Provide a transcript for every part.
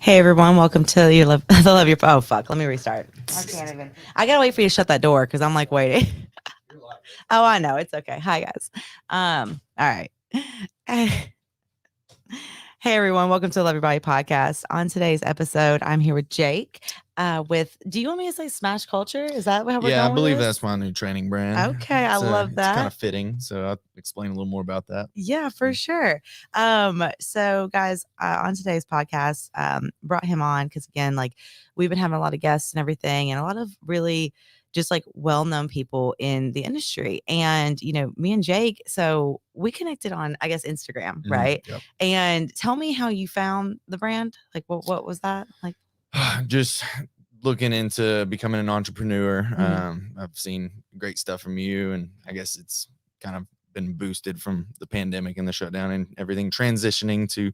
Hey everyone, welcome to your love, the love your. Oh fuck, let me restart. I can't even. I gotta wait for you to shut that door because I'm like waiting. Oh, I know it's okay. Hi guys. All right. Hey everyone, welcome to the Love Your Body podcast. On today's episode, I'm here with Jake. Do you want me to say Smash Culture? Is that how we're Yeah, going I believe with that's my new training brand. Okay, I love It's kind that. of fitting, so I'll explain a little more about that. Yeah, for sure. So guys, on today's podcast, brought him on because again, like we've been having a lot of guests and everything, and a lot of really just like well-known people in the industry. And me and Jake, so we connected on, I guess, Instagram, right? Yep. And tell me how you found the brand. Like, what was that like? Just looking into becoming an entrepreneur. Mhm. I've seen great stuff from you, and I guess it's kind of been boosted from the pandemic and the shutdown and everything, transitioning to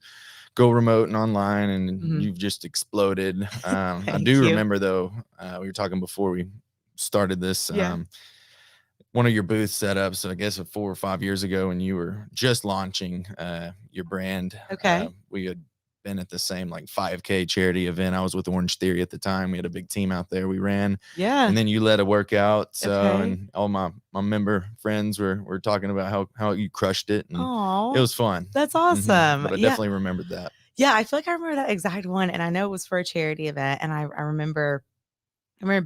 go remote and online, and Mhm. you've just exploded. I Thank do you. remember though, we were talking before we started this. Yeah. One of your booth setups, I guess 4 or 5 years ago, when you were just launching your brand. Okay. We had been at the same like 5K charity event. I was with Orange Theory at the time. We had a big team out there. We ran, Yeah. and then you led a workout. So, Okay. and all my member friends were talking about how you crushed it, and Oh, it was fun. that's awesome. But I Yeah. definitely remembered that. Yeah, I feel like I remember that exact one, and I know it was for a charity event, and I remember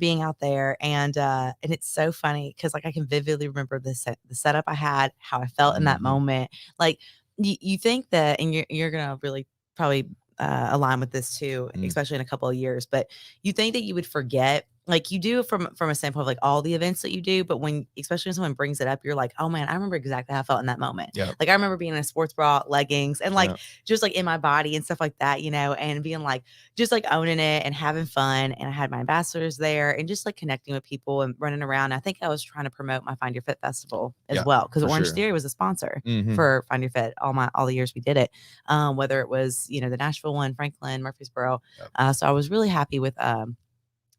being out there, and it's so funny because like I can vividly remember the setup I had, how I felt in that moment. Like you think that, and you're gonna really probably align with this too, especially in a couple of years. But you think that you would forget, like you do from a standpoint of like all the events that you do, but especially when someone brings it up, you're like, oh man, I remember exactly how I felt in that moment. Yeah. Like I remember being in a sports bra, leggings, and like Yep. just like in my body and stuff like that, and being like just like owning it and having fun. And I had my ambassadors there and just like connecting with people and running around. I think I was trying to promote my Find Your Fit festival as well, because Orange Theory was a sponsor for Find Your Fit all the years we did it. Whether it was the Nashville one, Franklin, Murfreesboro. Yep. So I was really happy with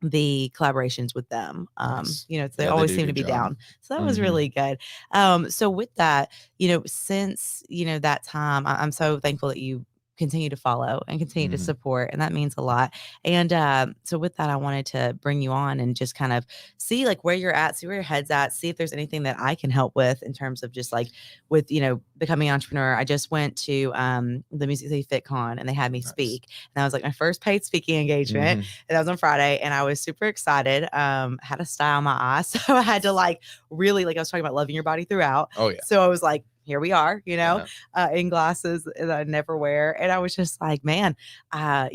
the collaborations with them. Nice. They always seem to be down. So that was really good. So with that, since that time, I'm so thankful that you continue to follow and continue to support, and that means a lot. And so with that, I wanted to bring you on and just kind of see like where you're at, see where your head's at, see if there's anything that I can help with in terms of just like with becoming an entrepreneur. I just went to the Music City FitCon, and they had me speak, and that was like my first paid speaking engagement, and that was on Friday, and I was super excited. Had a style in my eye, so I had to like really, like I was talking about loving your body throughout. Oh yeah. So I was like, here we are, in glasses that I never wear. And I was just like, man, I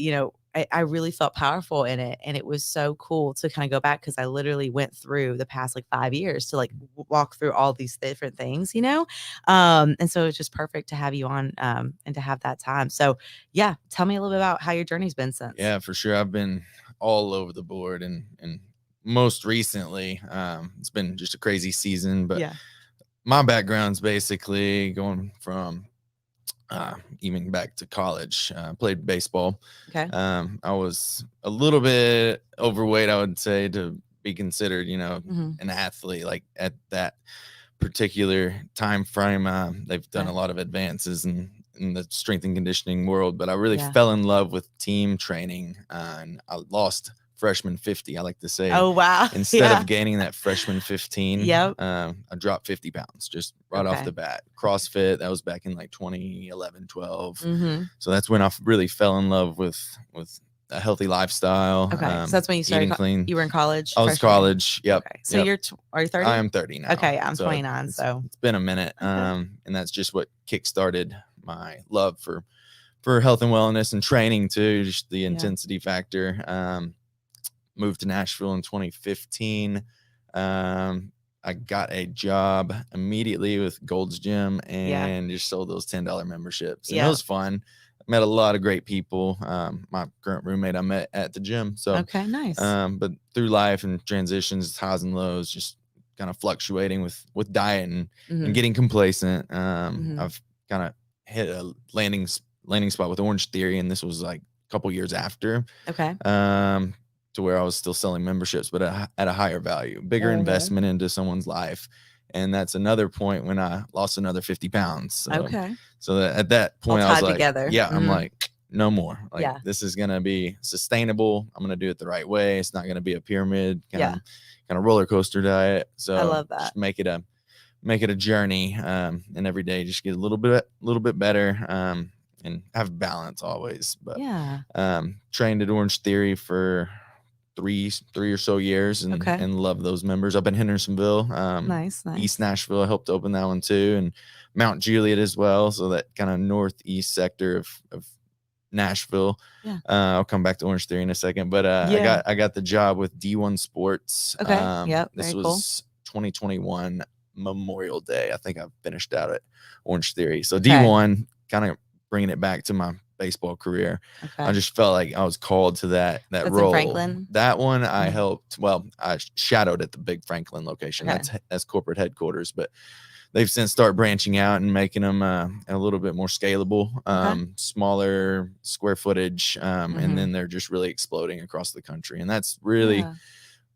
really felt powerful in it. And it was so cool to kind of go back, because I literally went through the past like 5 years to like walk through all these different things, and so it's just perfect to have you on and to have that time. So yeah, tell me a little bit about how your journey's been since. Yeah, for sure. I've been all over the board, and most recently, it's been just a crazy season, but yeah. My background's basically going from even back to college. Played baseball. Okay. I was a little bit overweight, I would say, to be considered, an athlete. Like at that particular time frame, they've done a lot of advances in the strength and conditioning world, but I really fell in love with team training, and I lost freshman 50, I like to say. Oh wow. Instead of gaining that freshman 15, I dropped 50 pounds just right off the bat. CrossFit, that was back in like 2011, 12. So that's when I really fell in love with a healthy lifestyle. Okay. So that's when you started clean. You were in college? I was college. Yep. Okay. So are you 30? I am 30 now. Okay. I'm 29. So it's been a minute. And that's just what kickstarted my love for health and wellness and training too, just the intensity factor. Moved to Nashville in 2015. I got a job immediately with Gold's Gym and just sold those $10 memberships. And it was fun. I met a lot of great people. My current roommate I met at the gym. So okay, nice. But through life and transitions, highs and lows, just kind of fluctuating with diet and getting complacent. I've kind of hit a landing spot with Orange Theory, and this was like a couple years after. Okay. To where I was still selling memberships, but at a higher value, bigger investment into someone's life. And that's another point when I lost another 50 pounds. So, so at that point, I was like, I'm like, no more. Like, Yeah. this is going to be sustainable. I'm going to do it the right way. It's not going to be a pyramid kind of roller coaster diet. So I love that. just make it a journey. And every day just get a little bit better. And have balance always. But trained at Orange Theory for three or so years, and love those members up in Hendersonville. Nice. East Nashville, I helped open that one too, and Mount Juliet as well. So that kind of northeast sector of Nashville. Yeah. I'll come back to Orange Theory in a second, but I got the job with D1 Sports. Okay. This was 2021 Memorial Day. I think I finished out at Orange Theory. So D1, kind of bringing it back to my baseball career. I just felt like I was called to that role. In Franklin? That one I helped. Well, I shadowed at the big Franklin location. That's corporate headquarters, but they've since started branching out and making them a little bit more scalable, smaller square footage, and then they're just really exploding across the country. And that's really,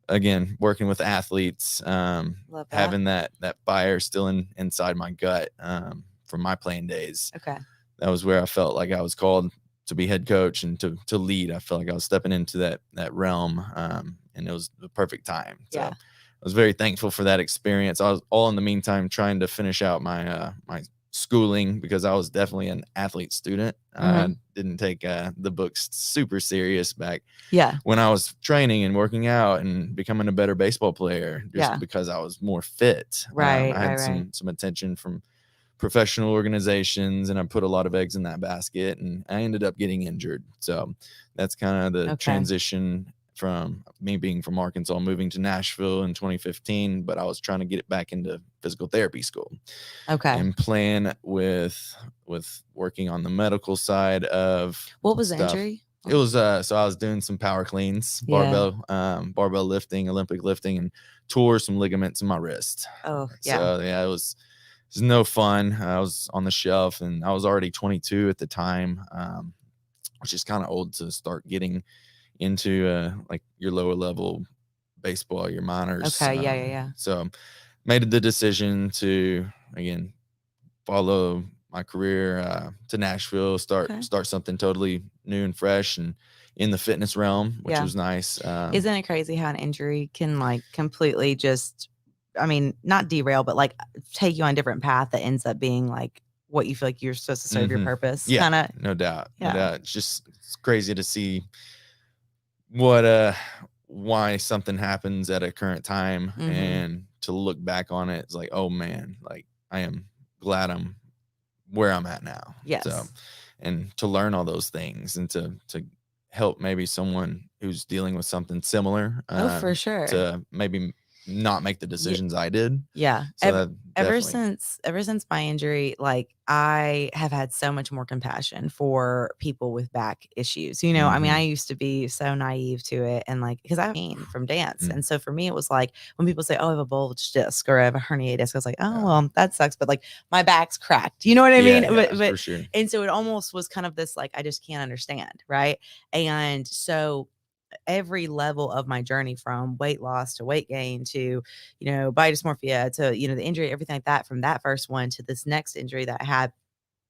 again, working with athletes, having that fire still inside my gut from my playing days. That was where I felt like I was called to be head coach and to lead. I felt like I was stepping into that realm, and it was the perfect time. So I was very thankful for that experience. I was all in the meantime trying to finish out my my schooling, because I was definitely an athlete student. I didn't take the books super serious back when I was training and working out and becoming a better baseball player, just because I was more fit. I had some attention from professional organizations, and I put a lot of eggs in that basket, and I ended up getting injured. So that's kind of the transition from me being from Arkansas, moving to Nashville in 2015. But I was trying to get it back into physical therapy school. And plan with working on the medical side of what was the injury? It was so I was doing some power cleans, barbell lifting, Olympic lifting, and tore some ligaments in my wrist. So it was no fun. I was on the shelf, and I was already 22 at the time, which is kind of old to start getting into like your lower level baseball, your minors. So made the decision to, again, follow my career to Nashville, start something totally new and fresh, and in the fitness realm, which was nice. Isn't it crazy how an injury can like completely just, I mean, not derail, but like take you on a different path that ends up being like what you feel like you're supposed to serve your purpose? Yeah, no doubt. It's crazy to see why something happens at a current time, and to look back on it, it's like, oh man, like I am glad I'm where I'm at now. So, and to learn all those things, and to help maybe someone who's dealing with something similar. For sure. To maybe not make the decisions I did. So ever since my injury, like I have had so much more compassion for people with back issues. You know, I mean, I used to be so naive to it, and like, because I came from dance. And so for me, it was like when people say, oh, I have a bulged disc or I have a herniated disc, I was like, oh, well, that sucks. But like my back's cracked. You know what I mean? But for sure. And so it almost was kind of this, like, I just can't understand. Right. And so every level of my journey, from weight loss to weight gain to, you know, body dysmorphia to, you know, the injury, everything like that, from that first one to this next injury that I had,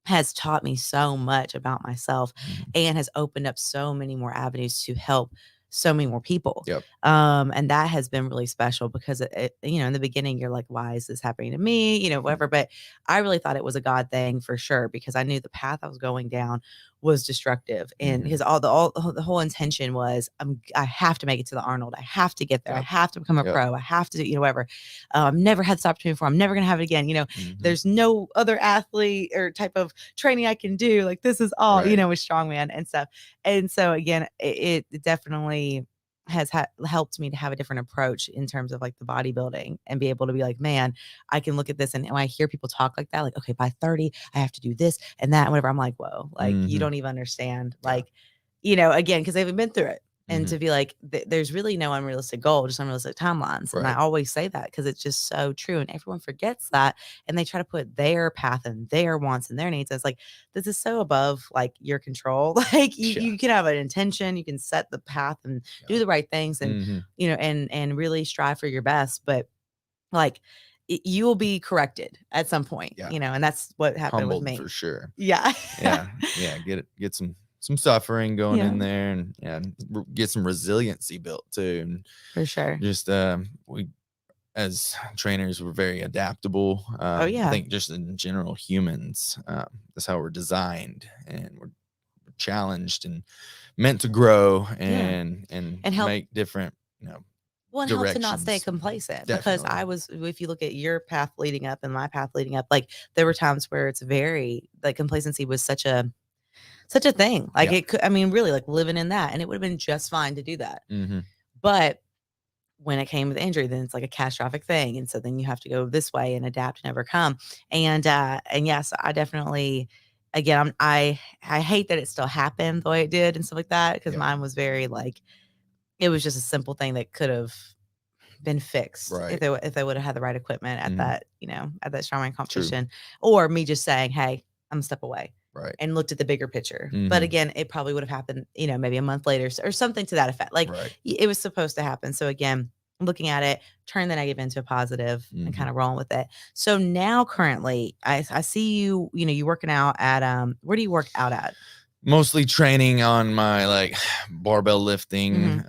has taught me so much about myself and has opened up so many more avenues to help so many more people. And that has been really special, because it, you know, in the beginning you're like, why is this happening to me? You know, whatever. But I really thought it was a God thing for sure, because I knew the path I was going down was destructive, and his the whole intention was, I have to make it to the Arnold. I have to get there. I have to become a pro. I have to, you know, whatever. I've never had this opportunity before. I'm never going to have it again. You know, there's no other athlete or type of training I can do. Like, this is all, you know, with strongman and stuff. And so again, it definitely has helped me to have a different approach in terms of like the bodybuilding, and be able to be like, man, I can look at this, and when I hear people talk like that, like, okay, by 30, I have to do this and that, and whatever. I'm like, whoa, like you don't even understand, like, you know, again, because they've been through it. And to be like, there's really no unrealistic goal, just unrealistic timelines. And I always say that because it's just so true. And everyone forgets that. And they try to put their path and their wants and their needs. It's like, this is so above like your control. Like you can have an intention, you can set the path and do the right things, and, you know, and really strive for your best. But like, you will be corrected at some point, you know, and that's what happened with me. For sure. Yeah. Get some some suffering going Yeah. in there, and get some resiliency built too. And For sure. just we as trainers, we're very adaptable. Oh I yeah. think just in general, humans, that's how we're designed, and we're challenged and meant to grow Yeah. and And help. make different, Well, and help to not stay directions. complacent, because Definitely. if you look at your path leading up and my path leading up, like there were times where it's very, like, complacency was such a thing. Like Yeah. it could, I mean, really, like living in that, and it would have been just fine to do that. Mm-hmm. But when it came with injury, then it's like a catastrophic thing. And so then you have to go this way and adapt and overcome. And yes, I definitely, again, I hate that it still happened the way it did and stuff like that. Cause Yeah. mine was very like, it was just a simple thing that could have been fixed Right. if they would have had the right equipment at Mhm. that, at that strongman competition, or me just saying, hey, I'm a step away. Right. And looked at the bigger picture. But again, it probably would have happened, maybe a month later or something to that effect. Like Right. it was supposed to happen. So again, looking at it, turn the negative into a positive and kind of rolling with it. So now currently I see you, you working out at, where do you work out at? Mostly training on my like barbell lifting,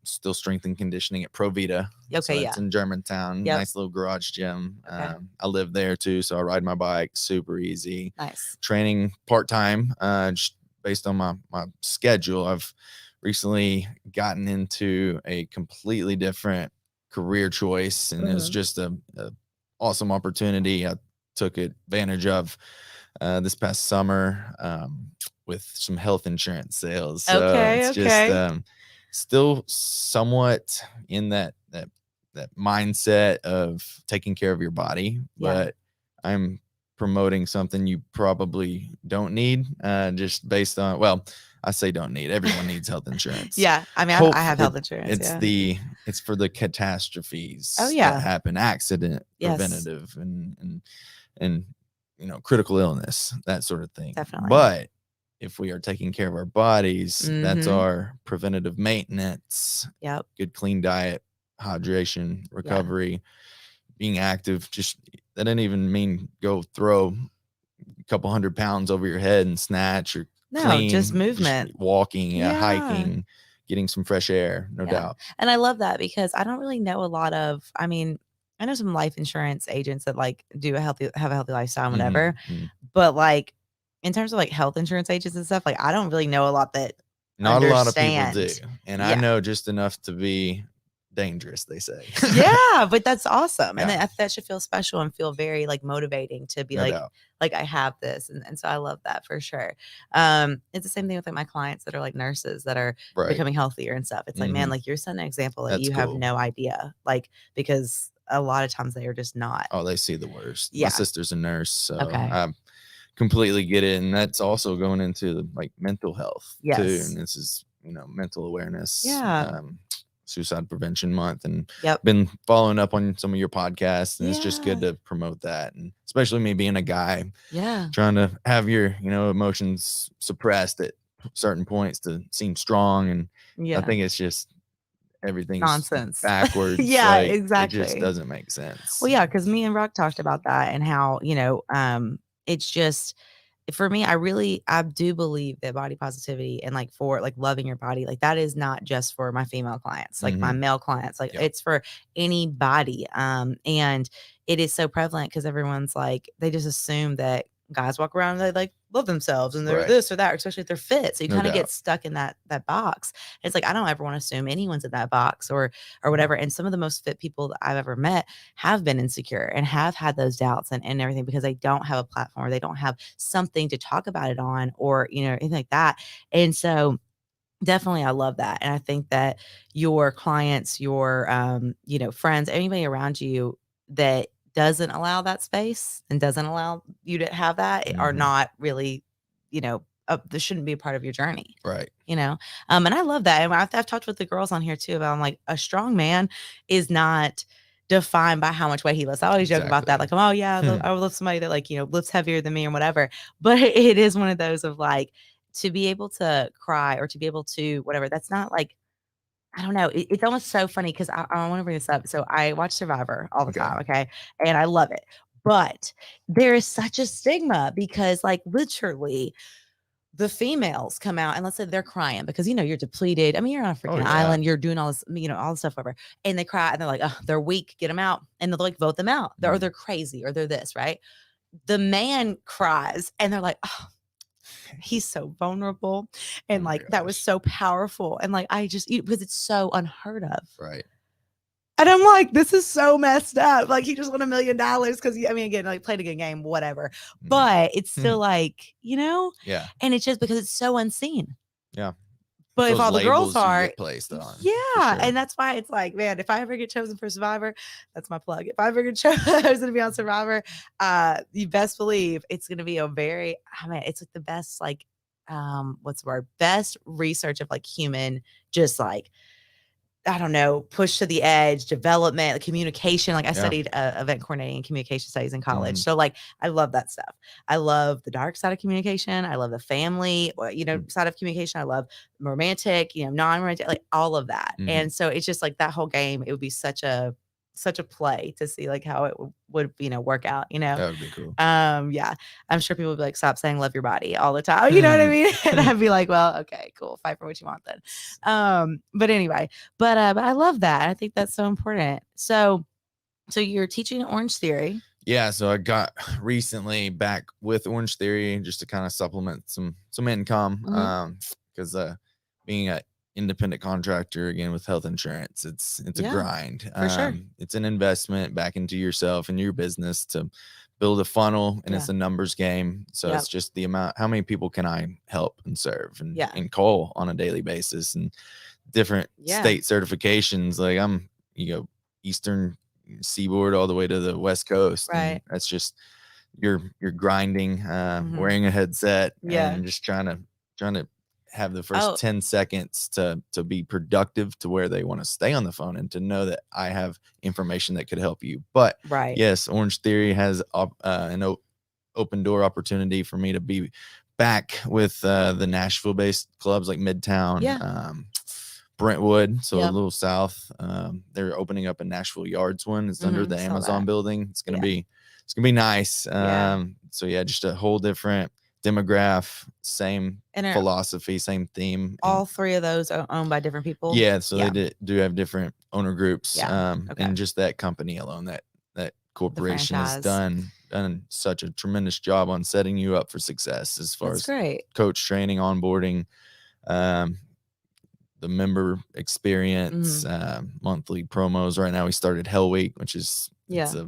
still strength and conditioning at Pro Vita. Okay. So it's in Germantown. Yep. Nice little garage gym. Okay. I live there too. So I ride my bike, super easy. Nice. Training part-time, just based on my schedule. I've recently gotten into a completely different career choice, and it was just a awesome opportunity I took advantage of this past summer with some health insurance sales. So it's just still somewhat in that mindset of taking care of your body, but I'm promoting something you probably don't need, just based on, well, I say don't need. Everyone needs health insurance. Yeah. I mean, I have health insurance. It's for the catastrophes that happen, accident preventative and critical illness, that sort of thing. Definitely. But if we are taking care of our bodies, that's our preventative maintenance. Yep. Good, clean diet, hydration, recovery, being active. Just that didn't even mean go throw a couple 100 pounds over your head and snatch, or clean, just movement, just walking, hiking, getting some fresh air, no doubt. And I love that, because I don't really know a lot of, I mean, I know some life insurance agents that like have a healthy lifestyle and whatever, but like in terms of like health insurance agents and stuff, like I don't really know a lot that not a lot of people do. And I know just enough to be dangerous, they say. Yeah, but that's awesome. And that should feel special and feel very like motivating to be like I have this. And so I love that for sure. It's the same thing with like my clients that are like nurses that are becoming healthier and stuff. It's like, man, like you're setting an example that you have no idea, like, because a lot of times they are just not. Oh, they see the worst. Yeah. My sister's a nurse, so I completely get it. And that's also going into the like mental health too. And this is, mental awareness. Suicide Prevention Month, and been following up on some of your podcasts, and it's just good to promote that. And especially me being a guy, trying to have your, emotions suppressed at certain points to seem strong. And I think it's just everything's nonsense backwards. Exactly. It just doesn't make sense. Well, because me and Rock talked about that and how, it's just, for me, I do believe that body positivity and like for like loving your body, like that is not just for my female clients, like my male clients, like it's for anybody. And it is so prevalent because everyone's like, they just assume that guys walk around and they like love themselves and they're this or that, especially if they're fit. So you kind of get stuck in that box. It's like, I don't ever want to assume anyone's in that box or whatever. And some of the most fit people that I've ever met have been insecure and have had those doubts and everything, because they don't have a platform or they don't have something to talk about it on, or, anything like that. And so definitely, I love that. And I think that your clients, your, friends, anybody around you that doesn't allow that space and doesn't allow you to have that are not really, this shouldn't be a part of your journey. Right. And I love that. And I've talked with the girls on here too about, I'm like, a strong man is not defined by how much weight he lifts. I always joke about that. Like, oh yeah, I would love somebody that like, lifts heavier than me or whatever. But it is one of those of like, to be able to cry or to be able to whatever, that's not like, I don't know. It's almost so funny because I want to bring this up. So I watch Survivor all the time. Okay. And I love it. But there is such a stigma because like literally the females come out and let's say they're crying because, you're depleted. I mean, you're on a freaking island, you're doing all this, all the stuff, whatever. And they cry and they're like, oh, they're weak, get them out. And they'll like vote them out. Or they're crazy or they're this, right? The man cries and they're like, oh, he's so vulnerable. And like, that was so powerful. And like, because it's so unheard of. Right. And I'm like, this is so messed up. Like, he just won $1 million because, again, like played a good game, whatever. But it's still like, Yeah. And it's just because it's so unseen. Yeah. But if all the girls are placed on, yeah. Sure. And that's why it's like, man, if I ever get chosen for Survivor, that's my plug. If I ever get chosen to be on Survivor, you best believe it's going to be it's like the best, like, what's the word? Best research of like human, just like, I don't know, push to the edge, development, like communication. Like I studied event coordinating and communication studies in college. So like, I love that stuff. I love the dark side of communication. I love the family, side of communication. I love romantic, non-romantic, like all of that. And so it's just like that whole game, it would be such a play to see like how it would work out, That would be cool. Yeah, I'm sure people would be like, stop saying love your body all the time, you know what I mean? And I'd be like, well, okay, cool, fight for what you want then. But anyway, but I love that. I think that's so important. So you're teaching Orange Theory. Yeah, so I got recently back with Orange Theory just to kind of supplement some income, because being a independent contractor again with health insurance, it's a grind. For sure. It's an investment back into yourself and your business to build a funnel, and it's a numbers game. So it's just the amount, how many people can I help and serve and call on a daily basis, and different state certifications. Like I'm Eastern Seaboard all the way to the West Coast. Right. That's just you're grinding, wearing a headset and just trying to have the first 10 seconds to be productive to where they want to stay on the phone and to know that I have information that could help you. But yes, Orange Theory has an open door opportunity for me to be back with the Nashville based clubs like Midtown, Brentwood, so a little south. They're opening up a Nashville Yards one. It's under the Amazon building. It's gonna be nice. So just a whole different demographic, same philosophy, same theme. All three of those are owned by different people. Yeah, so they do have different owner groups. And just that company alone, that corporation has done such a tremendous job on setting you up for success as far as coach training, onboarding, the member experience, monthly promos. Right now we started Hell Week, which is it's a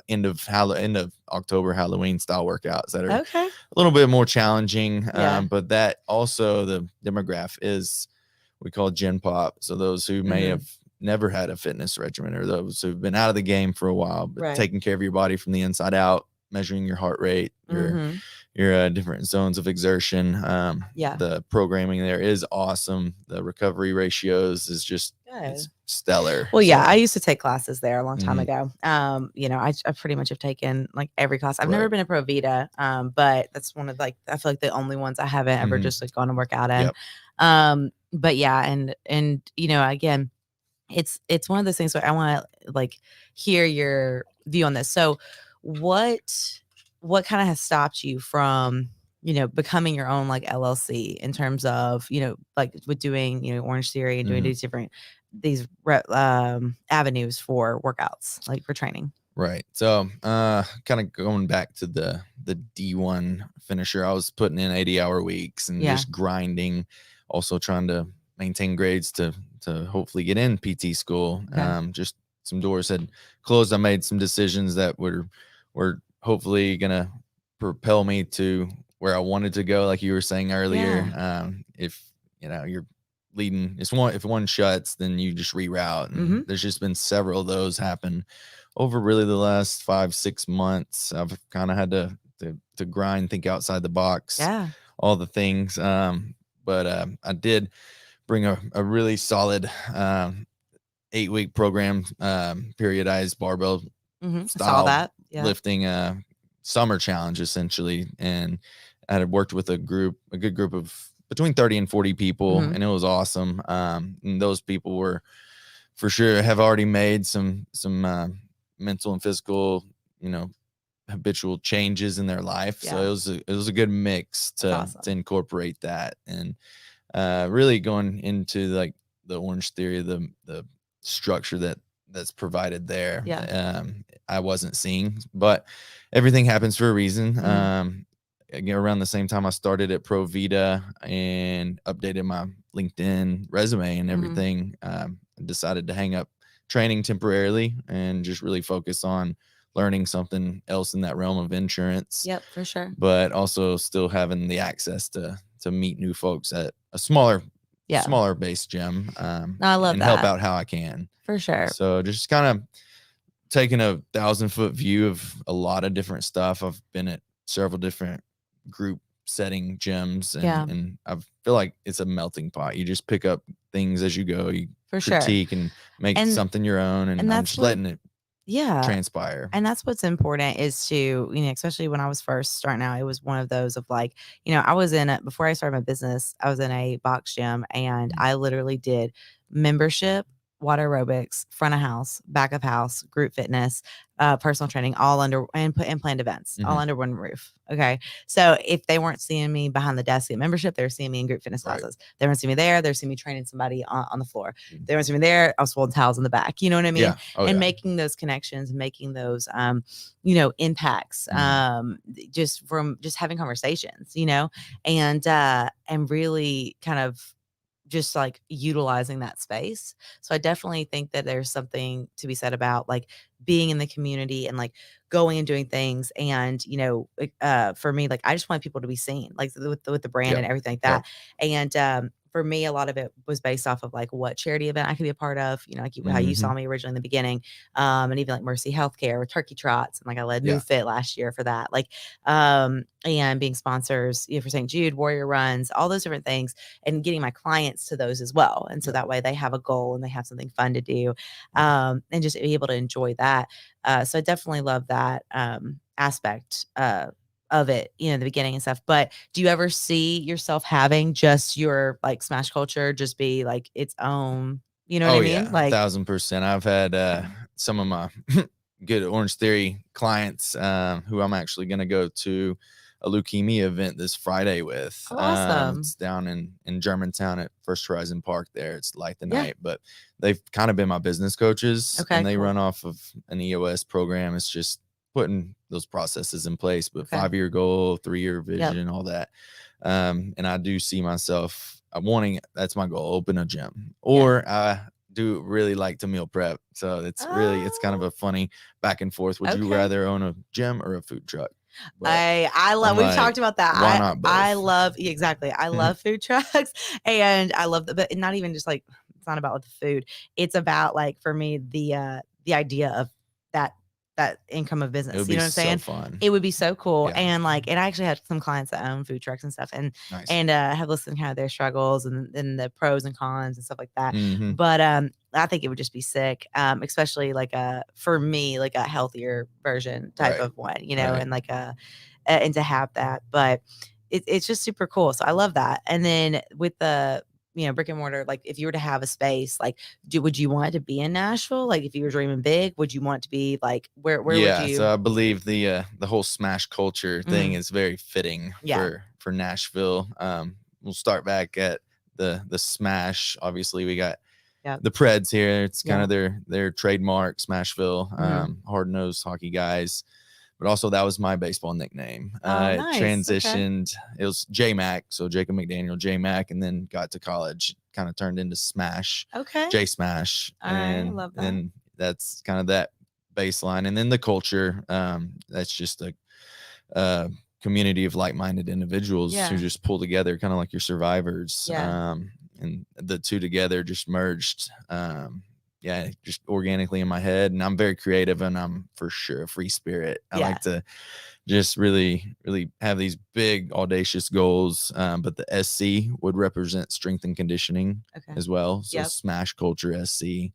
end of October Halloween style workouts that are a little bit more challenging. But that also the demographic is we call Gen Pop. So those who may have never had a fitness regimen, or those who've been out of the game for a while, but taking care of your body from the inside out, measuring your heart rate, your different zones of exertion. The programming there is awesome. The recovery ratios is just it's stellar. Well, I used to take classes there a long time ago. I pretty much have taken like every class. I've never been a Pro Vita, but that's one of like I feel like the only ones I haven't ever just like gone to work out in. But and again, it's one of those things where I want to like hear your view on this. So what kind of has stopped you from becoming your own like LLC in terms of like with doing Orange Theory and doing these avenues for workouts, like for training? Right. So kind of going back to the D1 finisher, I was putting in 80-hour weeks and just grinding, also trying to maintain grades to hopefully get in PT school. Just some doors had closed. I made some decisions that were hopefully gonna propel me to where I wanted to go, like you were saying earlier. If you're leading, if one shuts, then you just reroute. And there's just been several of those happen over really the last 5-6 months. I've kind of had to grind, think outside the box, all the things. But I did bring a really solid 8-week program, periodized barbell style lifting summer challenge essentially. And I had worked with a good group of between 30 and 40 people, and it was awesome. And those people were for sure have already made some mental and physical, habitual changes in their life. Yeah. So it was a good mix That's awesome. to incorporate that. And really going into like the Orange Theory, the structure that's provided there. Yeah. I wasn't seeing, but everything happens for a reason. Mhm. Again, around the same time I started at Pro Vita and updated my LinkedIn resume and Mhm. everything, decided to hang up training temporarily and just really focus on learning something else in that realm of insurance. Yep, for sure. But also still having the access to meet new folks at a smaller Yeah. base gym, No, I love and help that. out how I can. For sure. So just kind of taking a 1,000-foot view of a lot of different stuff. I've been at several different group setting gyms, Yeah. and I feel like it's a melting pot. You just pick up things as you go. You For sure. critique and make And something your own, and I'm that's just what letting it yeah. transpire. And that's what's important is to, you know, especially when I was first starting out, it was one of those of like, you know, I was in a, before I started my business, I was in a box gym and I literally did membership, water aerobics, front of house, back of house, group fitness, personal training, all under and planned events, all under one roof. Okay. So if they weren't seeing me behind the desk at membership, they were seeing me in group fitness classes. They weren't seeing me there. They're seeing me training somebody on the floor. They weren't seeing me there. I was folding towels in the back. You know what I mean? Yeah. And making those connections, making those, you know, impacts, just from just having conversations, you know, and really kind of just like utilizing that space. So I definitely think that there's something to be said about like being in the community and like going and doing things. And, you know, for me, like I just want people to be seen, like with the brand and everything like that. And for me, a lot of it was based off of like what charity event I could be a part of, you know, like how you saw me originally in the beginning, and even like Mercy Healthcare or Turkey Trots. And like I led Move Fit last year for that, like, and being sponsors, you know, for St. Jude, Warrior Runs, all those different things, and getting my clients to those as well. And so that way they have a goal and they have something fun to do, and just be able to enjoy that. So I definitely love that aspect of it, you know, the beginning and stuff. But do you ever see yourself having just your like Smash Culture just be like its own, you know what I mean? Yeah, Like 1,000%. I've had some of my good Orange Theory clients who I'm actually going to go to a leukemia event this Friday with. Awesome. It's down in Germantown at First Horizon Park there. It's Light the Night, but they've kind of been my business coaches, and they run off of an EOS program. It's just putting those processes in place, but 5-year goal, 3-year vision, all that. And I do see myself wanting, that's my goal, open a gym, or I do really like to meal prep. So it's really, it's kind of a funny back and forth. Would you rather own a gym or a food truck? But I love, we've talked about that. Why not both? I love, exactly. I love food trucks, and I love but not even just like, it's not about the food. It's about like, for me, the idea of that income of business. You know what I'm saying? So fun. It would be so cool. And like, and I actually had some clients that own food trucks and stuff, and have listened to kind of their struggles and the pros and cons and stuff like that. But I think it would just be sick, especially like for me, like a healthier version type of one, you know, and like and to have that. But it's just super cool. So I love that. And then with the, you know, brick and mortar, like if you were to have a space, like would you want it to be in Nashville? Like if you were dreaming big, would you want it to be like where would you? So I believe the whole Smash Culture thing is very fitting for Nashville. We'll start back at the Smash. Obviously we got the Preds here. It's kind of their trademark, Smashville, hard-nosed hockey guys. But also that was my baseball nickname. It transitioned. It was J-Mac, so Jake and McDaniel, J-Mac, and then got to college, kind of turned into Smash, J-Smash. And love that. then that's kind of that baseline. And then the culture, that's just a community of like-minded individuals who just pull together, kind of like your survivors. And the two together just merged. Just organically in my head, and I'm very creative, and I'm for sure a free spirit. I like to just really, really have these big audacious goals. But the SC would represent strength and conditioning as well. So Smash Culture SC.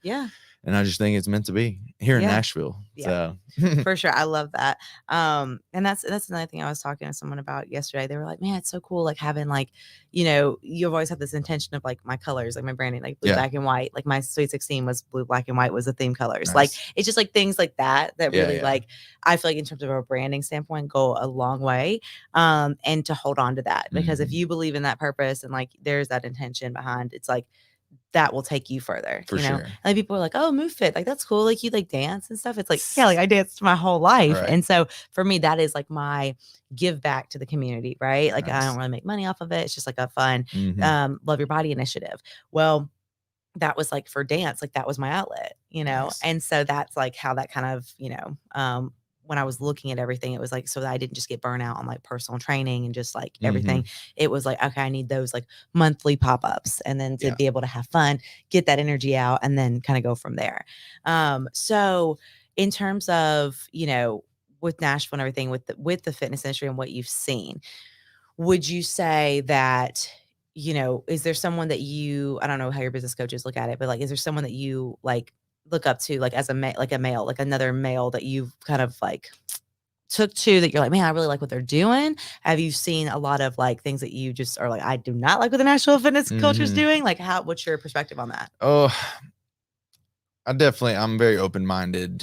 And I just think it's meant to be here in Nashville. Yeah. So for sure. I love that. And that's another thing I was talking to someone about yesterday. They were like, man, it's so cool. Like having like, you've always had this intention of like my colors, like my branding, like blue, black and white. Like my Sweet 16 was blue, black and white was the theme colors. Nice. Like, it's just like things like that really like, I feel like in terms of a branding standpoint go a long way. And to hold on to that, because if you believe in that purpose and like, there's that intention behind, it's like, that will take you further, For sure. Like people are like, oh, move fit, like that's cool, like you like dance and stuff. It's like, yeah, like I danced my whole life, right. And so for me, that is like my give back to the community, right? Like I don't really make money off of it. It's just like a fun love your body initiative. Well, that was like for dance, like that was my outlet, Nice. And so that's like how that kind of when I was looking at everything, it was like, so that I didn't just get burnt out on like personal training and just like everything. It was like, okay, I need those like monthly pop-ups, and then to be able to have fun, get that energy out, and then kind of go from there. So in terms of, with Nashville and everything, with the fitness industry and what you've seen, would you say that, is there someone that I don't know how your business coaches look at it, but like, is there someone that you like look up to, like as a male, like another male that you've kind of like took to, that you're like, man, I really like what they're doing? Have you seen a lot of like things that you just are like, I do not like what the Nashville fitness culture is doing? Like what's your perspective on that? Oh, I'm very open-minded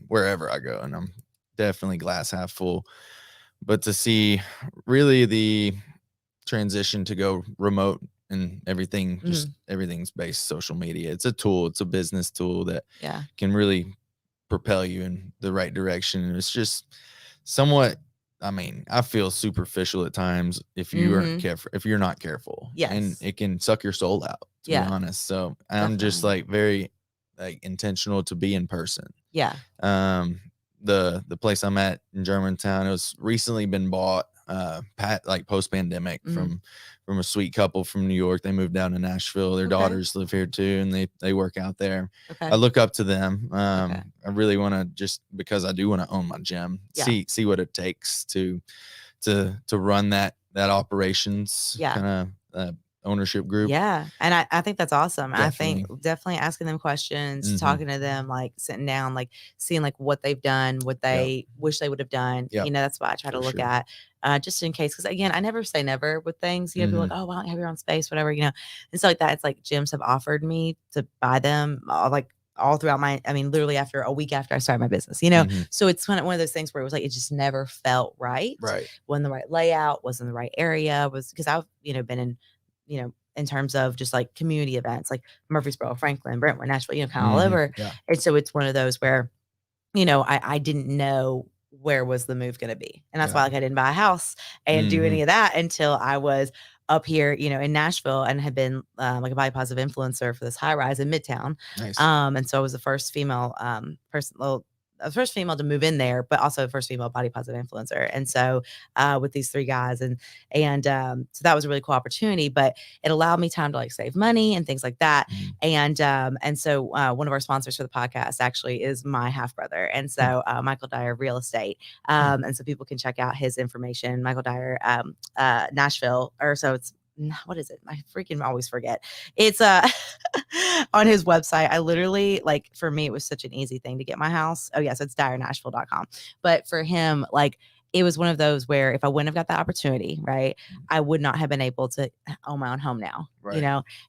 wherever I go, and I'm definitely glass half full. But to see really the transition to go remote and everything, just everything's based social media. It's a tool, it's a business tool that can really propel you in the right direction. And it's just somewhat, I feel superficial at times if you aren't careful, if you're not careful. Yes. And it can suck your soul out, to be honest. So I'm just like very like intentional to be in person. Yeah. The place I'm at in Germantown, it was recently been bought like post-pandemic from a sweet couple from New York. They moved down to Nashville. Their daughters live here too, and they work out there. I look up to them. I really want to, just because I do want to own my gym, see what it takes to run that operations kind of ownership group. Yeah. And I think that's awesome. Definitely. I think definitely asking them questions, talking to them, like sitting down, like seeing like what they've done, what they wish they would have done. That's what I try to look at, just in case. Cause again, I never say never with things, people are like, oh, why don't you have your own space, whatever, and stuff like that. It's like gyms have offered me to buy them all throughout literally after a week after I started my business, so it's one of those things where it was like, it just never felt right. Wasn't the right layout, wasn't the right area, was because I've, been in, in terms of just like community events, like Murfreesboro, Franklin, Brentwood, Nashville, kind of all over. And so it's one of those where, I didn't know where was the move going to be. And that's why like I didn't buy a house and do any of that until I was up here, in Nashville, and had been like a body positive influencer for this high rise in Midtown. Nice. And so I was the first female first female to move in there, but also the first female body positive influencer. And so with these three guys, and so that was a really cool opportunity, but it allowed me time to like save money and things like that. And so one of our sponsors for the podcast actually is my half brother. And so Michael Dyer Real Estate. And so people can check out his information, Michael Dyer, Nashville, or so it's, what is it? I freaking always forget. It's on his website. I literally, like, for me, it was such an easy thing to get my house. Oh yes, it's dyernashville.com. But for him, like, it was one of those where if I wouldn't have got the opportunity, right, I would not have been able to own my own home now,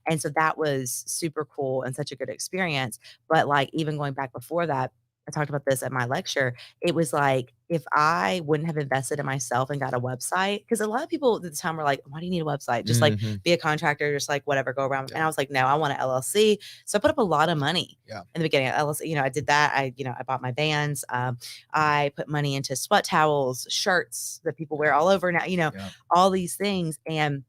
And so that was super cool and such a good experience. But like, even going back before that, I talked about this at my lecture. It was like, if I wouldn't have invested in myself and got a website, because a lot of people at the time were like, why do you need a website? Just like be a contractor, just like whatever, go around. And I was like, no, I want an LLC. So I put up a lot of money in the beginning. LLC, I did that. I bought my bands. I put money into sweat towels, shirts that people wear all over now, all these things. And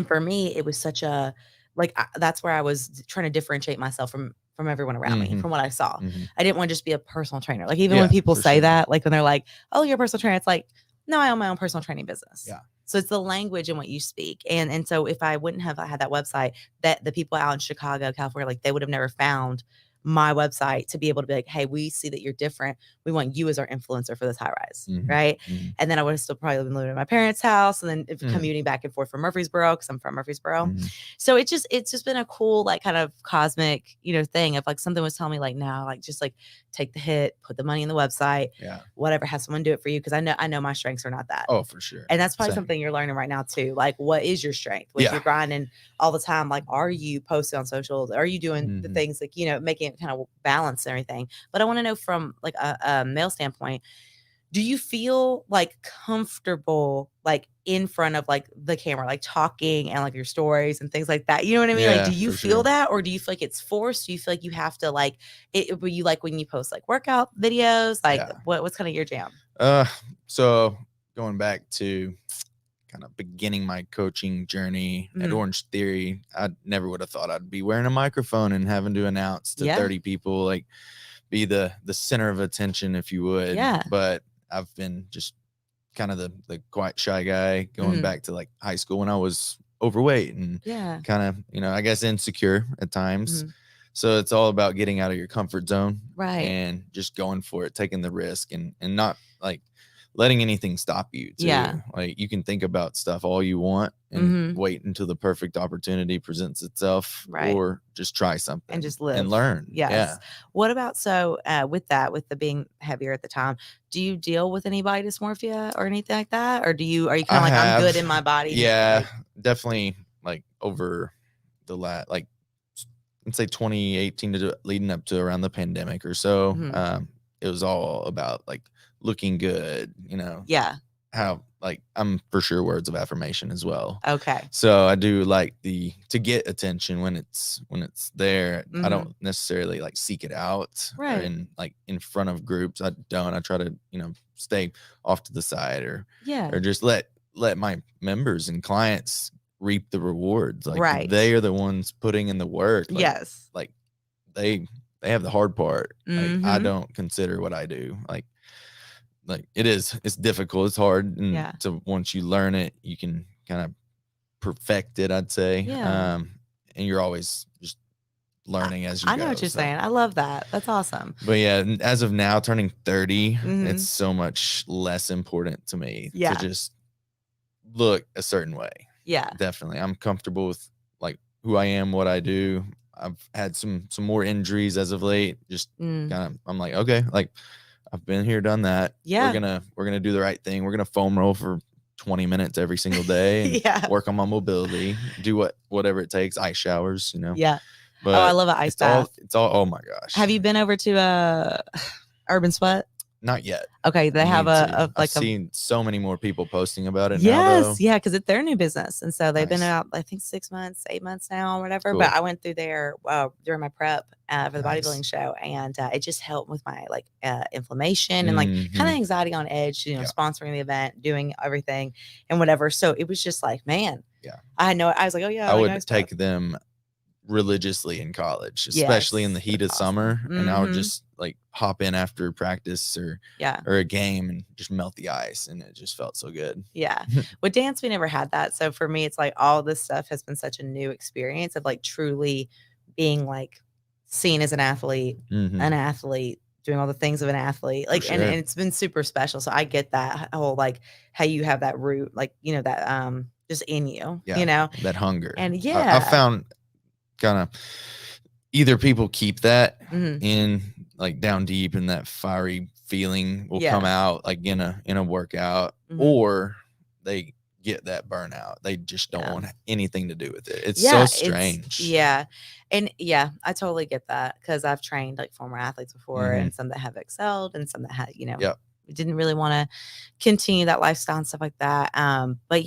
for me, it was such a, like, that's where I was trying to differentiate myself from everyone around me, from what I saw. I didn't want to just be a personal trainer. Like, even when people say that, like when they're like, oh, you're a personal trainer, it's like, no, I own my own personal training business. So it's the language and what you speak. And so if I wouldn't have had that website, that the people out in Chicago, California, like, they would have never found my website to be able to be like, hey, we see that you're different. We want you as our influencer for this high rise. Right. And then I would have still probably been living in my parents' house and then commuting back and forth from Murfreesboro because I'm from Murfreesboro. So it's just been a cool, like, kind of cosmic, thing of like something was telling me like, now, like, just like take the hit, put the money in the website, whatever, have someone do it for you. Cause I know my strengths are not that. Oh, for sure. And that's probably something you're learning right now too. Like, what is your strength? With you're grinding all the time. Like, are you posting on socials? Are you doing the things like, making it kind of balance and everything? But I want to know from like a male standpoint, do you feel like comfortable, like in front of like the camera, like talking and like your stories and things like that? You know what I mean? Yeah, like, do you feel that, or do you feel like it's forced? Do you feel like you have to like it? Were you like when you post like workout videos? Like, what's kind of your jam? So going back to kind of beginning my coaching journey at Orange Theory, I never would have thought I'd be wearing a microphone and having to announce to 30 people, like be the center of attention, if you would. Yeah. But I've been just kind of the quiet, shy guy going back to like high school when I was overweight and kind of, I guess insecure at times. So it's all about getting out of your comfort zone, and just going for it, taking the risk, and not like letting anything stop you too. Like, you can think about stuff all you want and wait until the perfect opportunity presents itself, or just try something and just live and learn. What about, so with the being heavier at the time, do you deal with any body dysmorphia or anything like that? Or are you kind of like, I'm good in my body? Definitely, like over the like, let's say 2018 to leading up to around the pandemic or so. It was all about like looking good, how, like, I'm for sure words of affirmation as well. Okay. So I do like to get attention when it's there. I don't necessarily like seek it out in like in front of groups. I try to, stay off to the side or just let my members and clients reap the rewards. Like, they are the ones putting in the work. Like, like they have the hard part. Like, I don't consider what I do like it's difficult, it's hard, and so once you learn it, you can kind of perfect it, I'd say. And you're always just learning as you go. I know what you're saying. I love that. That's awesome. But yeah, as of now, turning 30, it's so much less important to me to just look a certain way. Definitely, I'm comfortable with like who I am, what I do. I've had some more injuries as of late, just kind of, I'm like, okay, like, I've been here, done that. We're gonna do the right thing. We're gonna foam roll for 20 minutes every single day and work on my mobility, do whatever it takes, ice showers, But I love an ice bath. It's all, oh my gosh. Have you been over to Urban Sweat? Not yet. Okay, they have I've seen so many more people posting about it now, though. Because it's their new business, and so they've been out, I think 6 months, 8 months now, or whatever. Cool. But I went through there during my prep for the bodybuilding show, and it just helped with my like inflammation and like kind of anxiety on edge. Sponsoring the event, doing everything, and whatever. So it was just like, man, I was like, oh yeah, I would take them religiously in college, especially in the heat of summer, and I would just like hop in after practice or a game and just melt the ice, and it just felt so good. With dance, we never had that, so for me it's like all this stuff has been such a new experience of like truly being like seen as an athlete doing all the things of an athlete, like and it's been super special. So I get that whole like how you have that root, like that just in you, that hunger. And I found kind of either people keep that in like down deep, and that fiery feeling will come out like in a workout, or they get that burnout. They just don't want anything to do with it. It's so strange. And I totally get that, because I've trained like former athletes before, and some that have excelled and some that had didn't really want to continue that lifestyle and stuff like that. But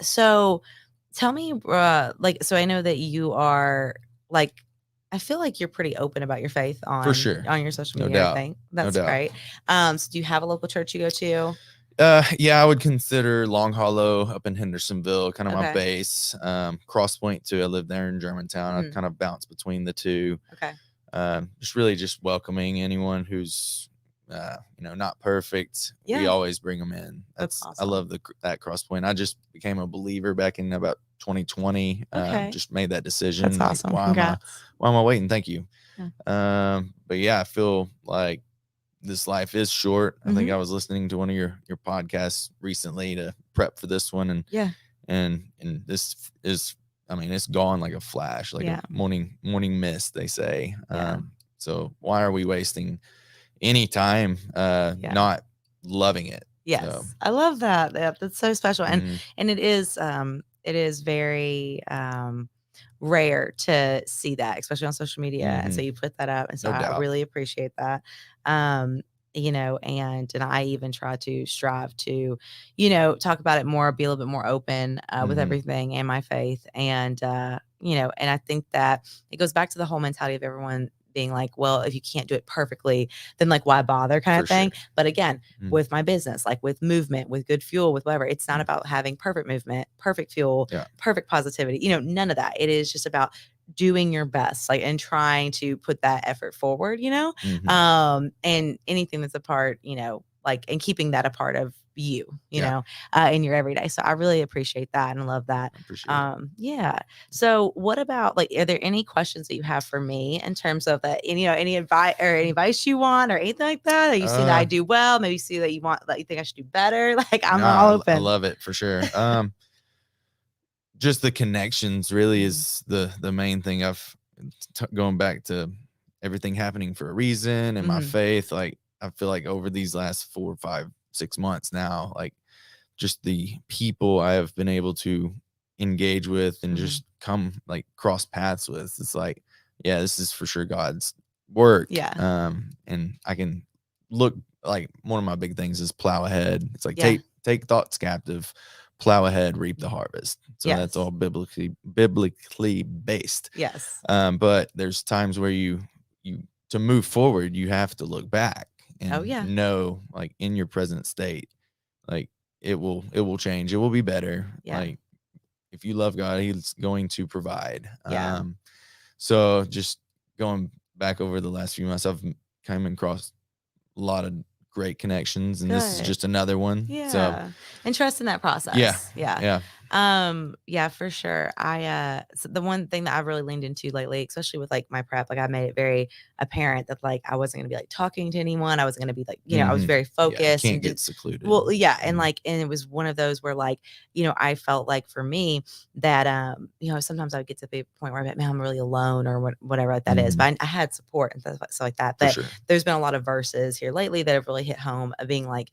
so tell me, so I know that you are like, I feel like you're pretty open about your faith on your social media. I think that's great. So do you have a local church you go to? I would consider Long Hollow up in Hendersonville kind of my base. Cross Point too. I live there in Germantown. I kind of bounce between the two. Just really just welcoming anyone who's not perfect. We always bring them in. That's awesome. I love that Cross Point. I just became a believer back in about 2020. Just made that decision. That's awesome. Like, why am I waiting? Thank you. But yeah, I feel like this life is short. I think I was listening to one of your podcasts recently to prep for this one, and this is, I mean, it's gone like a flash, like a morning mist, they say. So why are we wasting any time not loving it? Yes. So. I love that. That's so special. And it is very rare to see that, especially on social media. And so you put that up. And so I really appreciate that. You know, and I even try to strive to, you know, talk about it more, be a little bit more open with everything and my faith. And, you know, and I think that it goes back to the whole mentality of everyone being like, well, if you can't do it perfectly, then like, why bother kind of thing. Sure. But again, with my business, like with movement, with good fuel, with whatever, it's not about having perfect movement, perfect fuel, perfect positivity, you know, none of that. It is just about doing your best, like, and trying to put that effort forward, you know, and anything that's a part, you know, like, and keeping that a part of you, you know, in your everyday. So I really appreciate that and love that. Yeah. So what about, like, are there any questions that you have for me in terms of that, you know, any advice you want or anything like that? Or you see that I do well, maybe you see that you want, that you think I should do better. Like, I'm all open. I love it for sure. Just the connections really is the main thing. I've going back to everything happening for a reason and my faith. Like, I feel like over these last 4, 5, 6 months now, like, just the people I have been able to engage with and just come, like, cross paths with, it's like, yeah, this is for sure God's work. And I can look, like, one of my big things is plow ahead. It's like, take thoughts captive, plow ahead, reap the harvest. So that's all biblically based. But there's times where you to move forward, you have to look back and know, like, in your present state, like, it will change. It will be better. Like, if you love God, he's going to provide. So just going back over the last few months, I've come across a lot of great connections, and this is just another one. So, and trust in that process. Yeah, for sure. So the one thing that I've really leaned into lately, especially with, like, my prep, like, I made it very apparent that, like, I wasn't going to be, like, talking to anyone. I was going to be, like, you know, I was very focused. Can't get secluded. Well, and like, and it was one of those where, like, you know, I felt like for me that, you know, sometimes I would get to the point where I'm like, man, I'm really alone, or whatever like that is. But I had support and stuff like that. But there's been a lot of verses here lately that have really hit home of being like,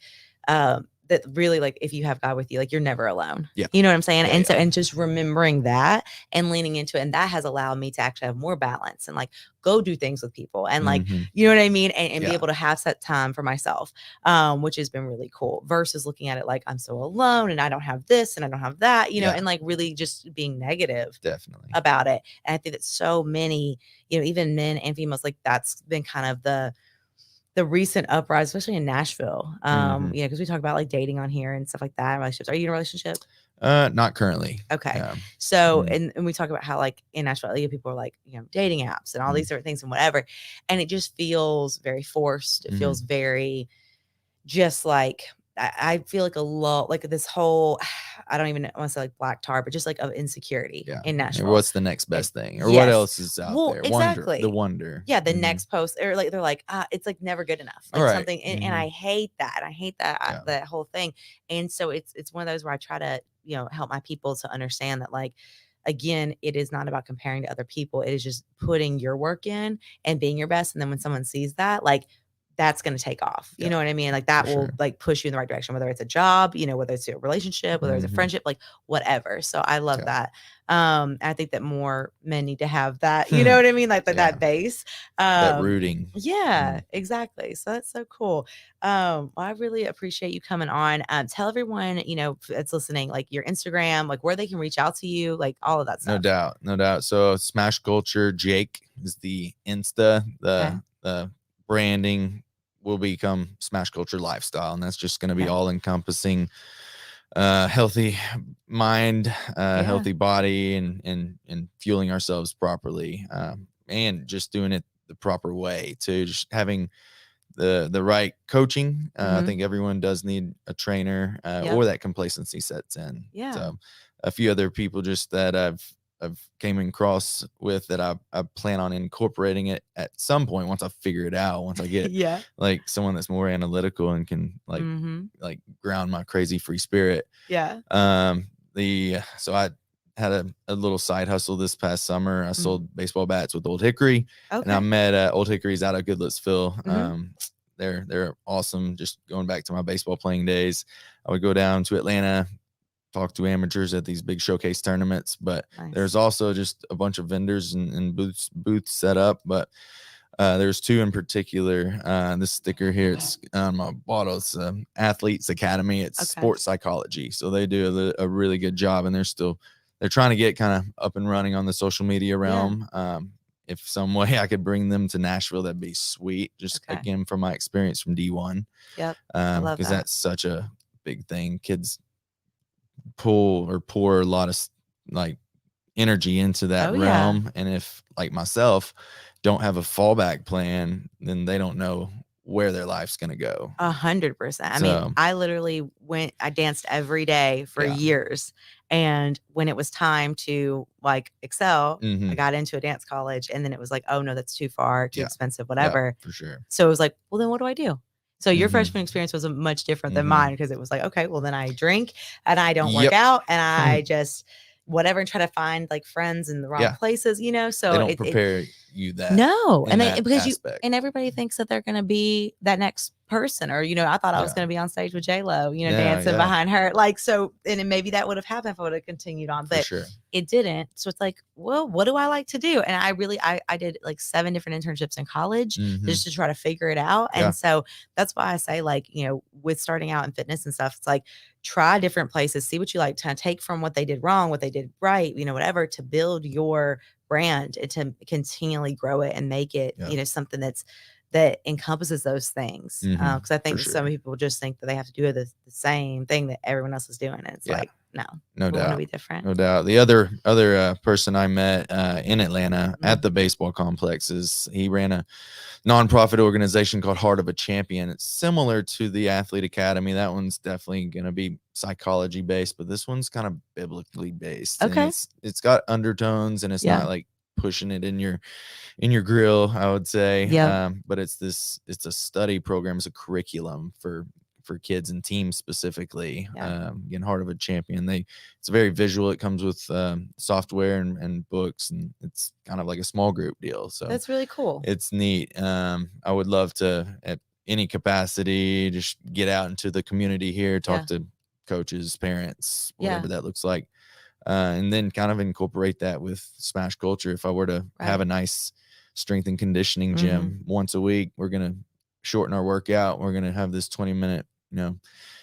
that really, like, if you have God with you, like, you're never alone. You know what I'm saying? And so, and just remembering that and leaning into it. And that has allowed me to actually have more balance and, like, go do things with people and, like, you know what I mean? And be able to have set time for myself, which has been really cool, versus looking at it like I'm so alone and I don't have this and I don't have that, you know, and, like, really just being negative about it. And I think that so many, you know, even men and females, like, that's been kind of the recent uprise, especially in Nashville. You know, because we talk about, like, dating on here and stuff like that, relationships. Are you in a relationship? Not currently. Okay. So, and we talk about how, like, in Nashville, people are, like, you know, dating apps and all these different things and whatever. And it just feels very forced. It feels very just like, I feel like a lot, like, this whole, I don't even want to say, like, black tar, but just, like, of insecurity in Nashville. And what's the next best thing, or what else is out there? Exactly. The wonder. Yeah. The next post, or, like, they're like, it's, like, never good enough. Like, something. And I hate that. I hate that, that whole thing. And so it's one of those where I try to, you know, help my people to understand that, like, again, it is not about comparing to other people. It is just putting your work in and being your best. And then when someone sees that, like, that's going to take off. You know what I mean? Like, that will like push you in the right direction, whether it's a job, you know, whether it's a relationship, whether it's a friendship, like, whatever. So I love that. I think that more men need to have that, you know what I mean? Like, that base, that rooting. Yeah, exactly. So that's so cool. Well, I really appreciate you coming on. Tell everyone, you know, that's listening, like, your Instagram, like, where they can reach out to you, like, all of that stuff. No doubt. So Smash Culture Jake is the Insta, the branding will become Smash Culture Lifestyle, and that's just going to be all encompassing healthy mind, healthy body, and fueling ourselves properly, and just doing it the proper way, to just having the right coaching. I think everyone does need a trainer, or that complacency sets in. So a few other people just that I've I've came across with that I plan on incorporating it at some point once I figure it out, once I get like someone that's more analytical and can like ground my crazy free spirit. So I had a little side hustle this past summer. I sold baseball bats with Old Hickory, and I met Old Hickory's out of Goodlettsville. They're awesome. Just going back to my baseball playing days, I would go down to Atlanta, talk to amateurs at these big showcase tournaments, but there's also just a bunch of vendors and booths set up. But there's two in particular. This sticker here, it's on my bottle. It's Athletes Academy. It's sports psychology. So they do a really good job, and they're trying to get kind of up and running on the social media realm. If some way I could bring them to Nashville, that'd be sweet. Just again, from my experience from D1. Because that's such a big thing. Kids pour a lot of like energy into that realm. And if, like myself, don't have a fallback plan, then they don't know where their life's going to go. 100%. I mean, I literally I danced every day for years. And when it was time to like excel, I got into a dance college, and then it was like, oh no, that's too far, too expensive, whatever. For sure. So it was like, well, then what do I do? So your freshman experience was much different than mine, because it was like, okay, well then I drink and I don't work out, and I just whatever, and try to find like friends in the wrong places, so they don't prepare you that. No. And because and everybody thinks that they're going to be that next person, or, I thought I was going to be on stage with J-Lo, dancing behind her. Like, so, and maybe that would have happened if I would have continued on, but it didn't. So it's like, well, what do I like to do? And I did like 7 different internships in college just to try to figure it out. And so that's why I say, like, with starting out in fitness and stuff, it's like, try different places, see what you like, kind of take from what they did wrong, what they did right, whatever, to build your brand and to continually grow it and make it, something that encompasses those things. Because I think some people just think that they have to do the same thing that everyone else is doing. And it's like, no doubt. Want to be different. No doubt. The other person I met in Atlanta at the baseball complexes, he ran a nonprofit organization called Heart of a Champion. It's similar to the Athlete Academy. That one's definitely going to be psychology based, but this one's kind of biblically based. Okay. And it's got undertones, and it's not like pushing it in your grill, I would say. But it's a study program, it's a curriculum for kids and teams specifically. Again, Heart of a Champion, it's very visual. It comes with software and books, and it's kind of like a small group deal. So that's really cool. It's neat. I would love to, at any capacity, just get out into the community here, talk to coaches, parents, whatever that looks like, and then kind of incorporate that with Smash culture. If I were to have a nice strength and conditioning gym once a week, we're going to shorten our workout. We're going to have this 20-minute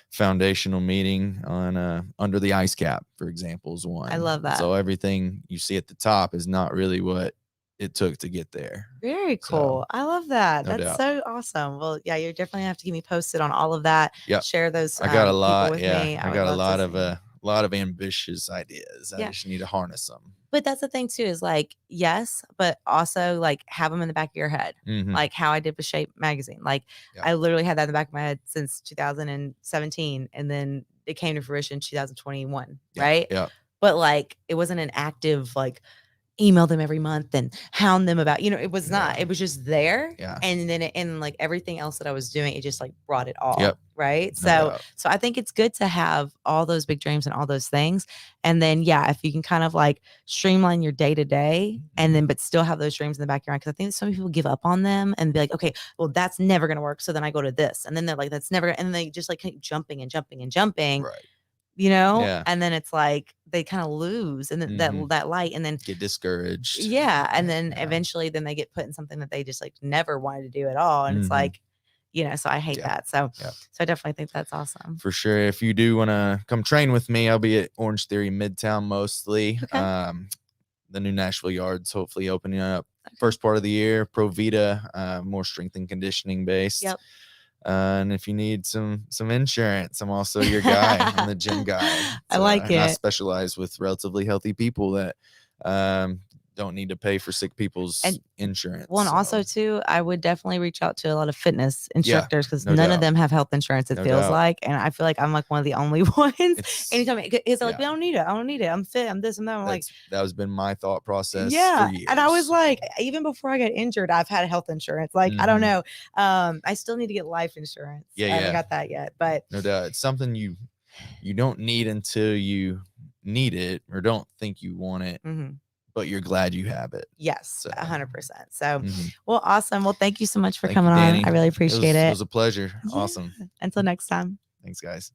foundational meeting on under the ice cap, for example, is one. I love that. So everything you see at the top is not really what it took to get there. Very cool. I love that. That's so awesome. Well, you're definitely have to keep me posted on all of that. Share those. I got a lot. With me. I got a lot of ambitious ideas. I just need to harness them. But that's the thing too, is like, yes, but also like have them in the back of your head. Like how I did with Shape magazine. Like I literally had that in the back of my head since 2017. And then it came to fruition in 2021. Right. But like, it wasn't an active, like, email them every month and hound them about, it was not, it was just there. And then and like everything else that I was doing, it just like brought it all. Right. So I think it's good to have all those big dreams and all those things. And then, if you can kind of like streamline your day to day, and then, but still have those dreams in the back of your mind. Cause I think some people give up on them and be like, okay, well, that's never going to work. So then I go to this, and then they're like, that's never, and they just like keep jumping and jumping and jumping. Right. And then it's like they kind of lose, and then that light, and then get discouraged. And then eventually then they get put in something that they just like never wanted to do at all. And it's like, so I hate that. So I definitely think that's awesome. For sure. If you do want to come train with me, I'll be at Orange Theory Midtown mostly. The new Nashville Yards hopefully opening up first part of the year. Pro Vita, more strength and conditioning based. And if you need some insurance, I'm also your guy. I'm the gym guy. I like it. I specialize with relatively healthy people that don't need to pay for sick people's insurance. Well, and also too, I would definitely reach out to a lot of fitness instructors because no none of doubt. them have health insurance. It No feels doubt. like, and I feel like I'm like one of the only ones. Anytime it's like, Yeah. I don't need it. I don't need it. I'm fit. I'm this and that. I'm like, that has been my thought process yeah. for years. And I was like, even before I got injured, I've had health insurance. Like, I don't know. I still need to get life insurance. I haven't got that yet, but no doubt, it's something you don't need until you need it or don't think you want it. But you're glad you have it. Yes, 100%. So, well, awesome. Well, thank you so much for coming you, on. I really appreciate it. It was a pleasure. Awesome. Until next time. Thanks, guys.